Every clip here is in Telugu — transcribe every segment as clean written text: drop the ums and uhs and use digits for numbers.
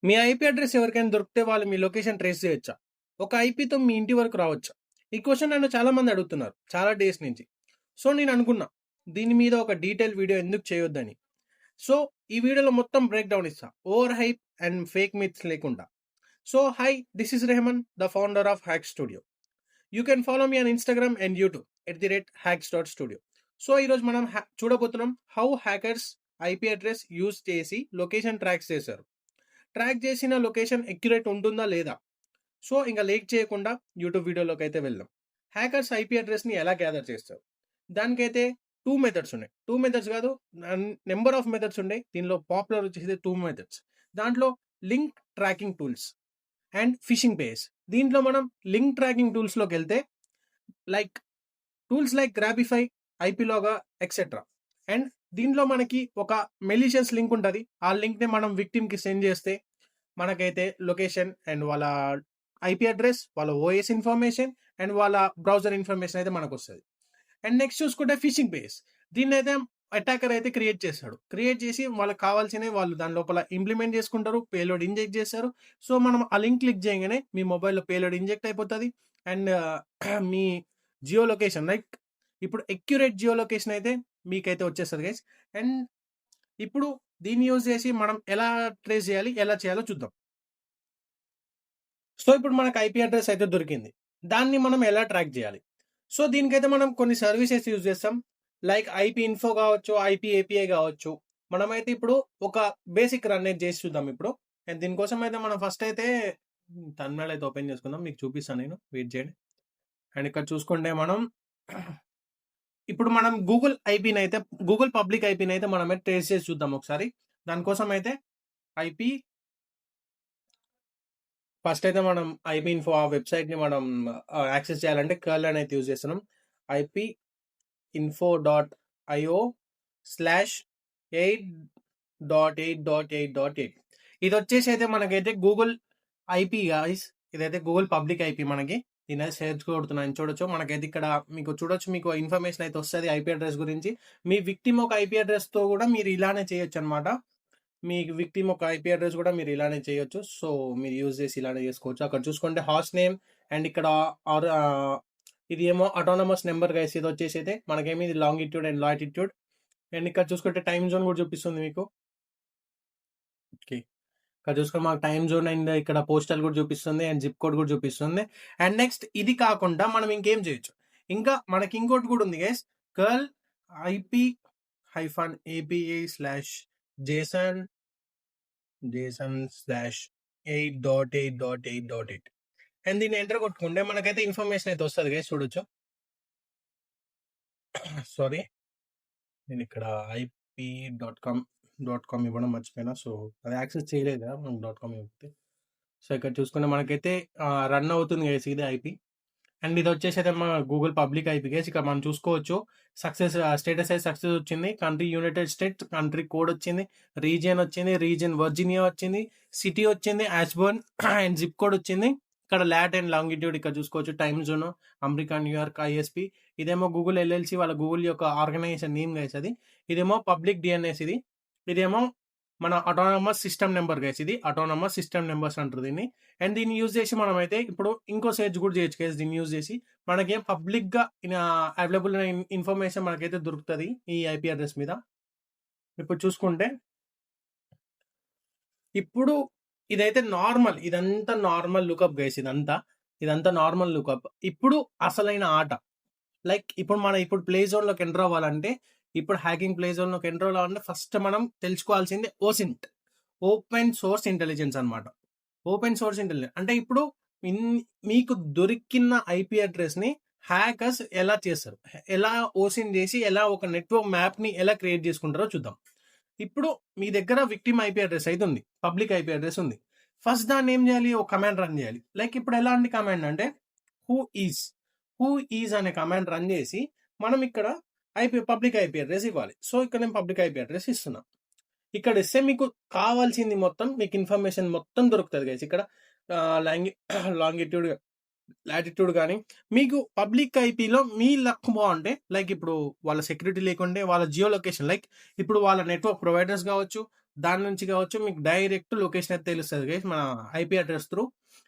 మీ ఐపీ అడ్రెస్ ఎవరికైనా దొరికితే వాళ్ళు మీ లొకేషన్ ట్రేస్ చేయొచ్చా? ఒక ఐపీతో మీ ఇంటి వరకు రావచ్చా? ఈ క్వెషన్ నన్ను చాలామంది అడుగుతున్నారు. చాలా డేస్ నుంచి. సో, నేననుకున్నా దీని మీద ఒక డీటెయిల్ వీడియో ఎందుకు చేయొద్దని. సో, ఈ వీడియోలో మొత్తం బ్రేక్ డౌన్ ఇస్తా. Over hype and fake myths లేకుండా. So, hi, this is Rahman, the founder of hack studio. You can follow me on Instagram and YouTube @hacks.studio. So, ఈరోజు మనం చూడబోతున్నాం how hackers IP address use చేసి లొకేషన్ ట్రాక్స్ చేశారు. ట్రాక్ చేసిన లొకేషన్ అక్యురేట్ ఉంటుందా లేదా? సో, ఇంక లేట్ చేయకుండా యూట్యూబ్ వీడియోలోకి అయితే వెళ్దాం. హ్యాకర్స్ ఐపీ అడ్రెస్‌ని ఎలా గ్యాదర్ చేస్తారు? దానికైతే 2 మెథడ్స్ ఉన్నాయి. 2 మెథడ్స్ కాదు, నంబర్ ఆఫ్ మెథడ్స్ ఉన్నాయి. దీనిలో పాపులర్ వచ్చేసి 2 మెథడ్స్. దాంట్లో link tracking tools and phishing pays. దీంట్లో మనం లింక్ ట్రాకింగ్ టూల్స్‌లోకెళ్తే లైక్ టూల్స్ లైక్ గ్రాబిఫై, ఐపీలాగా ఎక్సెట్రా. అండ్ దీంట్లో మనకి ఒక మెలీషియస్ లింక్ ఉంటది. ఆ లింక్‌ని మనం విక్టిమ్‌కి సెండ్ చేస్తే మనకైతే లొకేషన్ అండ్ వాళ్ళ ఐపీ అడ్రెస్, వాళ్ళ ఓఎస్ ఇన్ఫర్మేషన్ అండ్ వాళ్ళ బ్రౌజర్ ఇన్ఫర్మేషన్ అయితే మనకొస్తది. అండ్ నెక్స్ట్ చూసుకుంటే ఫిషింగ్ పేస్. దీన్నైతే అటాకర్ అయితే క్రియేట్ చేస్తాడు. క్రియేట్ చేసి వాళ్ళకి కావాల్సినవి వాళ్ళు దాని లోపల ఇంప్లిమెంట్ చేసుకుంటారు. పేలోడ్ ఇంజెక్ట్ చేస్తారు. సో, మనం ఆ లింక్ క్లిక్ చేయగానే మీ మొబైల్‌లో పేలోడ్ ఇంజెక్ట్ అయిపోతది. And me geo location like ఇప్పుడు అక్యురేట్ జియో లొకేషన్ అయితే మీకైతే వచ్చేస్తది గైస్. అండ్ ఇప్పుడు దీన్ని యూజ్ చేసి మనం ఎలా ట్రేస్ చేయాలి, ఎలా చేయాలో చూద్దాం. సో, ఇప్పుడు మనకు ఐపీ అడ్రెస్ అయితే దొరికింది. దాన్ని మనం ఎలా ట్రాక్ చేయాలి? సో, దీనికైతే మనం కొన్ని సర్వీసెస్ యూజ్ చేస్తాం. లైక్ ఐపీ ఇన్ఫో కావచ్చు, ఐపీ ఏపీఐ కావచ్చు. మనమైతే ఇప్పుడు ఒక బేసిక్ రన్ అయితే చేసి చూద్దాం ఇప్పుడు. అండ్ దీనికోసం అయితే మనం ఫస్ట్ అయితే థంబ్‌నెయిల్ అయితే ఓపెన్ చేసుకుందాం. మీకు చూపిస్తాను నేను. వెయిట్ చేయండి. అండ్ ఇక్కడ చూసుకుంటే మనం ఇప్పుడు మనం గూగుల్ పబ్లిక్ ఐపీనైతే మనమైతే ట్రేస్ చేసి చూద్దాం ఒకసారి. దానికోసం అయితే ఐపీ ఫస్ట్ అయితే మనం ఐపీ ఇన్ఫో ఆ వెబ్‌సైట్‌ని మనం యాక్సెస్ చేయాలంటే కర్ల్ అనేది యూజ్ చేస్తున్నాం. ipinfo.io/8.8.8.8 ఇదొచ్చేసి అయితే మనకైతే గూగుల్ ఐపీ గైస్. ఇదైతే గూగుల్ పబ్లిక్ ఐపీ మనకి. దీనైతే సెర్చ్ కొడుతున్నాను చూడొచ్చు. మనకైతే ఇక్కడ మీకు చూడొచ్చు, మీకు ఇన్ఫర్మేషన్ అయితే వస్తది ఐపీ అడ్రెస్ గురించి. మీ విక్టిమ్ ఒక ఐపీ అడ్రెస్‌తో కూడా మీరు ఇలానే చేయొచ్చనమాట. మీ విక్టిమ్ ఒక ఐపీ అడ్రెస్ కూడా మీరు ఇలానే చేయొచ్చు. సో, మీరు యూజ్ చేసి ఇలానే చేసుకోవచ్చు. అక్కడ చూసుకుంటే హాస్ట్ నేమ్ అండ్ ఇక్కడ ఇది ఏమో అటానమస్ నెంబర్ గైస్. ఇది వచ్చేసి అయితే మనకేమి ఇది లాంగిట్యూడ్ అండ్ లాటిట్యూడ్. అండ్ ఇక్కడ చూసుకుంటే టైమ్ జోన్ కూడా చూపిస్తుంది మీకు. ఓకే. ఇక్కడ చూసుకుంటే మాకు టైమ్ జోన్ అండ్ ఇక్కడ పోస్టల్ కూడా చూపిస్తుంది అండ్ జిప్ కోడ్ కూడా చూపిస్తుంది. అండ్ నెక్స్ట్ ఇది కాకుండా మనం ఇంకేం చేయొచ్చు. ఇంకా మనకి ఇంకోటి కూడా ఉంది గైస్. కర్ల్ IP-API/JSON/8.8.8.8 అండ్ దీన్ని ఎంటర్ కొట్టుకుంటే మనకైతే ఇన్ఫర్మేషన్ అయితే వస్తుంది గైస్. చూడొచ్చు. సారీ, నేను ఇక్కడ IP.com ఇవ్వడం మర్చిపోయినా. సో, అది యాక్సెస్ చేయలేదు కదా మనం .com ఇవ్వకపోతే. సో, ఇక్కడ చూసుకుంటే మనకైతే రన్ అవుతుంది గైస్ ఇది ఐపీ. అండ్ ఇది వచ్చేసి అయితే మన గూగుల్ పబ్లిక్ ఐపీ గైస్. ఇక్కడ మనం చూసుకోవచ్చు సక్సెస్ స్టేటస్ అయితే సక్సెస్ వచ్చింది. Country United states, country code వచ్చింది, రీజియన్ వచ్చింది, రీజియన్ వర్జీనియా వచ్చింది, సిటీ వచ్చింది యాష్బర్న్ అండ్ జిప్ కోడ్ వచ్చింది. ఇక్కడ లాట్ అండ్ లాంగిట్యూడ్ ఇక్కడ చూసుకోవచ్చు. Time zone America, New York, ISP. ఇదేమో గూగుల్ ఎల్ఎల్సి వాళ్ళ గూగుల్ యొక్క ఆర్గనైజేషన్ నేమ్ గైస్ అది. ఇదేమో పబ్లిక్ డిఎన్ఎస్ ఇది. ఇదేమో మన అటానమస్ సిస్టమ్ నెంబర్ గైస్. ఇది అటానమస్ సిస్టమ్ నెంబర్స్ అంటారు దీన్ని. అండ్ దీన్ని యూజ్ చేసి మనమైతే ఇప్పుడు ఇంకో సెర్చ్ కూడా చేయొచ్చు గైస్. దీన్ని యూజ్ చేసి మనకేం పబ్లిక్గా అవైలబుల్ అయిన ఇన్ఫర్మేషన్ మనకైతే దొరుకుతుంది ఈ ఐపీ అడ్రస్ మీద. ఇప్పుడు చూసుకుంటే ఇప్పుడు ఇదైతే నార్మల్, ఇదంతా నార్మల్ లుకప్ గైస్. ఇదంతా నార్మల్ లుకప్. ఇప్పుడు అసలైన ఆట లైక్ ఇప్పుడు ప్లే జోన్లోకి ఎంటర్ అవ్వాలంటే, ఇప్పుడు హ్యాకింగ్ ప్లే జోన్లోకి ఎంటర్ అవ్వాలంటే ఫస్ట్ మనం తెలుసుకోవాల్సింది ఓసింట్, ఓపెన్ సోర్స్ ఇంటెలిజెన్స్ అనమాట. ఓపెన్ సోర్స్ ఇంటెలిజెన్స్ అంటే ఇప్పుడు మీకు దొరికిన ఐపీ అడ్రస్ని హ్యాకర్స్ ఎలా చేస్తారు, ఎలా ఓసిన్ చేసి ఎలా ఒక నెట్వర్క్ మ్యాప్ని ఎలా క్రియేట్ చేసుకుంటారో చూద్దాం. ఇప్పుడు మీ దగ్గర విక్టిమ్ ఐపీ అడ్రస్ అయితే ఉంది, పబ్లిక్ ఐపీ అడ్రస్ ఉంది. ఫస్ట్ దాన్ని ఏం చేయాలి, ఒక కమాండ్ రన్ చేయాలి. లైక్ ఇప్పుడు ఎలాంటి కమాండ్ అంటే హూ ఈజ్ అనే కమాండ్ రన్ చేసి మనం ఇక్కడ పబ్లిక్ ఐపీ అడ్రస్ ఇవ్వాలి. సో, ఇక్కడ నేను పబ్లిక్ ఐపీ అడ్రస్ ఇస్తున్నా. ఇక్కడ ఇస్తే మీకు కావాల్సింది మొత్తం, మీకు ఇన్ఫర్మేషన్ మొత్తం దొరుకుతుంది గైస్. ఇక్కడ లాంగిట్యూడ్ లాటిట్యూడ్ గానీ, మీకు పబ్లిక్ ఐపీలో మీ లక్ బావుంటే, లైక్ ఇప్పుడు వాళ్ళ సెక్యూరిటీ లేకుంటే వాళ్ళ జియో లొకేషన్ లైక్ ఇప్పుడు వాళ్ళ నెట్వర్క్ ప్రొవైడర్స్ గావచ్చు, దాని నుంచి గావచ్చు మీకు డైరెక్ట్ లొకేషన్ అయితే తెలుస్తది గైస్ మన ఐపీ అడ్రెస్ త్రూ.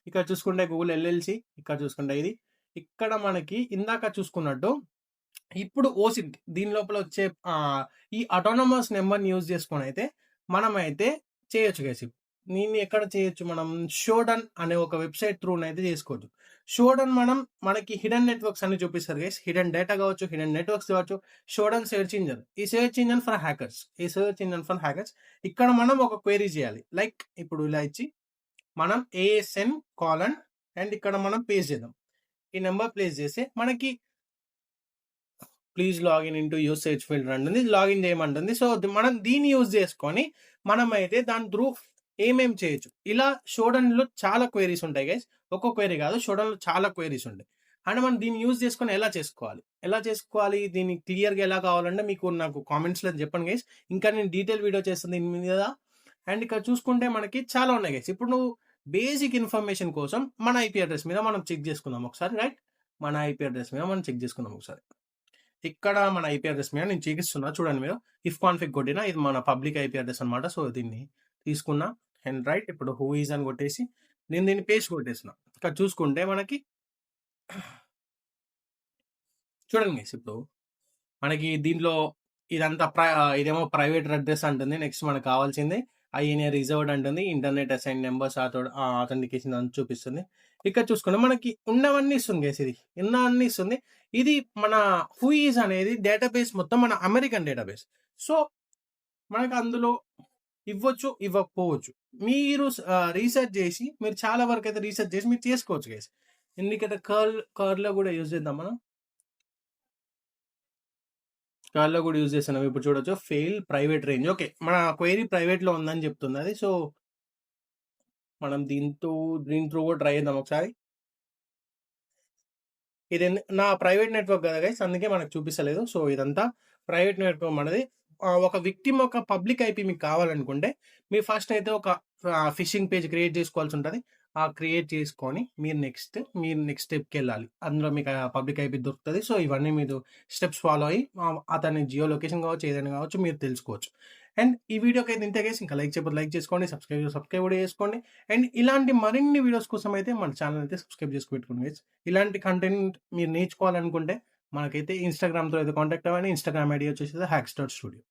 ఇక్కడ చూసుకుంటే గూగుల్ ఎల్ఎల్‌సి, ఇక్కడ చూసుకుంటే ఇది. ఇక్కడ మనకి ఇందాక చూసుకున్నట్టు ఇప్పుడు ఓసిడ్ దీని లోపల వచ్చే ఈ అటానమస్ నెంబర్‌ని యూజ్ చేసుకొనైతే మనమైతే చేయొచ్చు గైస్. దీన్ని ఎక్కడ చేయొచ్చు మనం షోడన్ అనే ఒక వెబ్‌సైట్ త్రూనైతే చేసుకోవచ్చు. షోడన్ మనకి హిడెన్ నెట్వర్క్స్ అన్ని చూపిస్తారు గైస్. హిడెన్ డేటా కావచ్చు, హిడెన్ నెట్వర్క్స్ కావచ్చు. షోడన్ సెర్చ్ ఇంజిన్. ఈ సెర్చ్ ఇంజిన్ ఫర్ హ్యాకర్స్. ఈ సెర్చ్ ఇంజిన్ ఫర్ హ్యాకర్స్. ఇక్కడ మనం ఒక క్వెరీ చేయాలి. లైక్ ఇప్పుడు ఇలా ఇచ్చి మనం ఏఎస్ఎన్ కాలన్ అండ్ ఇక్కడ మనం పేస్ట్ చేద్దాం. ఈ నెంబర్ ప్లేస్ చేస్తే మనకి please login into use search fielder అంటుంది. లాగిన్ చేయమంటుంది. సో మనం దీన్ని యూజ్ చేసుకొని మనమైతే దాని త్రూ ఏమేం చేయొచ్చు. ఇలా షోడన్‌లో చాలా క్వెరీస్ ఉంటాయి గైస్. ఒక్క క్వెరీ కాదు షోడన్‌లో చాలా క్వెరీస్ ఉంటాయి. అండ్ మనం దీన్ని యూజ్ చేసుకొని ఎలా చేసుకోవాలి? ఎలా చేసుకోవాలి? దీన్ని క్లియర్‌గా ఎలా కావాలంటే మీకు నాకు కామెంట్స్‌లో చెప్పండి గైస్. ఇంకా నేను డీటెయిల్ వీడియో చేస్తాను దీని మీద. అండ్ ఇక్కడ చూసుకుంటే మనకి చాలా ఉన్నాయి గైస్. ఇప్పుడు నువ్వు బేసిక్ ఇన్ఫర్మేషన్ కోసం మన ఐపీ అడ్రెస్ మీద మనం చెక్ చేసుకుందాం ఒకసారి రైట్. మన ఐపీ అడ్రెస్ మీద మనం చెక్ చేసుకుందాం ఒకసారి. ఇక్కడ మన ఐపీ అడ్రెస్ మీద నేను చూపిస్తున్నా చూడండి మీరు. ఇఫ్ కాన్ఫిగ్ కొట్టినా ఇది మన పబ్లిక్ ఐపీ అడ్రెస్ అనమాట. సో దీన్ని తీసుకున్నా అండ్ రైట్ ఇప్పుడు హూ ఈజ్ అని కొట్టేసి నేను దీన్ని పేస్ట్ కొట్టేసిన. ఇక్కడ చూసుకుంటే మనకి చూడండి గైస్ ఇప్పుడు మనకి దీంట్లో ఇదంతా ఇదేమో ప్రైవేట్ అడ్రస్ అంటుంది. నెక్స్ట్ మనకు కావాల్సింది ఐఎన్ఏ రిజర్వ్డ్ అంటుంది. ఇంటర్నెట్ అసైన్ నెంబర్స్ అథెంటికేషన్ అని చూపిస్తుంది. ఇక్కడ చూసుకుంటే మనకి ఉన్నవన్నీ ఇస్తుంది గైస్. ఇది ఉన్నవన్నీ ఇస్తుంది. ఇది మన హూ ఈజ్ అనేది డేటాబేస్ మొత్తం మన అమెరికన్ డేటాబేస్. సో మనకు అందులో ఇవ్వచ్చు, ఇవ్వకపోవచ్చు. మీరు రీసెర్చ్ చేసి మీరు చాలా వరకు అయితే రీసెర్చ్ చేసి మీరు చేసుకోవచ్చు గైస్. ఎందుకంటే కర్వ్‌లో కూడా యూజ్ చేద్దాం మనం. కర్వ్‌లో కూడా యూజ్ చేస్తున్నాం. ఇప్పుడు చూడొచ్చు ఫెయిల్ ప్రైవేట్ రేంజ్. ఓకే. మన క్వెరీ ప్రైవేట్‌లో ఉందని చెప్తుంది అది. సో మనం దీని త్రూ కూడా ట్రై చేద్దాం ఒకసారి. ఇది నా ప్రైవేట్ నెట్వర్క్ కదా గైస్. అందుకే మనకు చూపిస్తలేదు. సో ఇదంతా ప్రైవేట్ నెట్వర్క్ మనది. ఒక విక్టిమ్ ఒక పబ్లిక్ ఐపీ మీకు కావాలనుకుంటే మీరు ఫస్ట్ అయితే ఒక ఫిషింగ్ పేజ్ క్రియేట్ చేసుకోవాల్సి ఉంటుంది. క్రియేట్ చేసుకొని మీరు నెక్స్ట్ స్టెప్‌కి వెళ్ళాలి. అందులో మీకు పబ్లిక్ ఐపీ దొరుకుతుంది. సో ఇవన్నీ మీరు స్టెప్స్ ఫాలో అయ్యి అతని జియో లొకేషన్ కావచ్చు, ఏదైనా కావచ్చు మీరు తెలుసుకోవచ్చు. అండ్ ఈ వీడియోకి అయితే ఇంతే గైస్. ఇంకా లైక్ చేయకపోతే లైక్ చేసుకోండి. సబ్స్క్రైబ్ కూడా చేసుకోండి. అండ్ ఇలాంటి మరిన్ని వీడియోస్ కోసం అయితే మన ఛానల్ అయితే సబ్స్క్రైబ్ చేసి పెట్టుకోండి గైస్. ఇలాంటి కంటెంట్ మీరు నేర్చుకోవాలనుకుంటే మనకైతే ఇన్‌స్టాగ్రామ్‌తో అయితే కాంటాక్ట్ అవ్వండి. ఇన్‌స్టాగ్రామ్ ఐడీ వచ్చేసి హ్యాక్స్ డాట్ స్టూడియో.